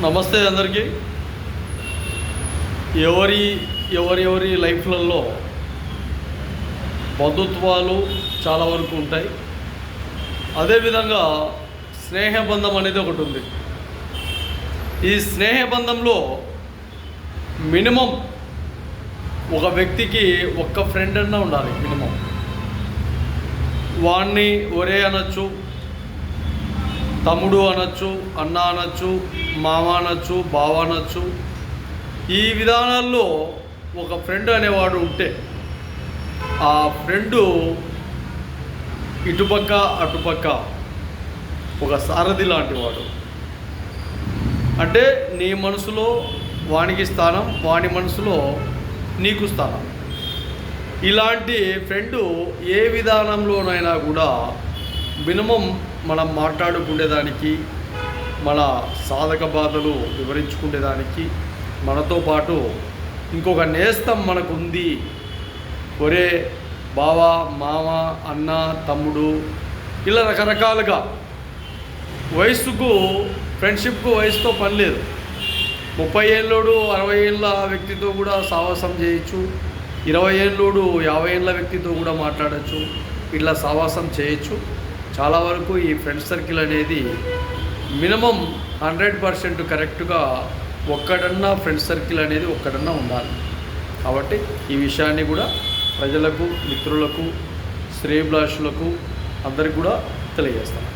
నమస్తే అందరికీ. ఎవరి లైఫ్లలో బంధుత్వాలు చాలా వరకు ఉంటాయి. అదేవిధంగా స్నేహబంధం అనేది ఒకటి ఉంది. ఈ స్నేహబంధంలో మినిమం ఒక వ్యక్తికి ఒక్క ఫ్రెండ్ అన్నా ఉండాలి. మినిమం వాణ్ణి ఒరే అనొచ్చు, తమ్ముడు అనొచ్చు, అన్న అనొచ్చు, మామ అనొచ్చు, బావ అనొచ్చు. ఈ విధానాల్లో ఒక ఫ్రెండ్ అనేవాడు ఉంటే ఆ ఫ్రెండు ఇటుపక్క అటుపక్క ఒక సారథి లాంటి వాడు. అంటే నీ మనసులో వానికి స్థానం, వాని మనసులో నీకు స్థానం. ఇలాంటి ఫ్రెండు ఏ విధానంలోనైనా కూడా మినిమం మనం మాట్లాడుకునేదానికి, మన సాధక బాధలు వివరించుకునేదానికి, మనతో పాటు ఇంకొక నేస్తం మనకు ఉంది. ఒరే బావ, మామ, అన్న, తమ్ముడు, ఇలా రకరకాలుగా. వయసుకు, ఫ్రెండ్షిప్కు వయసుతో పని లేదు. 30 ఏళ్ళోడు 60 ఏళ్ళ వ్యక్తితో కూడా సావాసం చేయొచ్చు. 20 ఏళ్ళోడు 50 ఏళ్ళ వ్యక్తితో కూడా మాట్లాడచ్చు. ఇట్లా సావాసం చేయొచ్చు. చాలా వరకు ఈ ఫ్రెండ్ సర్కిల్ అనేది మినిమం 100% కరెక్ట్గా ఒక్కడన్నా ఫ్రెండ్ సర్కిల్ అనేది ఒక్కడన్నా ఉండాలి. కాబట్టి ఈ విషయాన్ని కూడా ప్రజలకు, మిత్రులకు, శ్రేయభిలాషులకు అందరికీ కూడా తెలియజేస్తాను.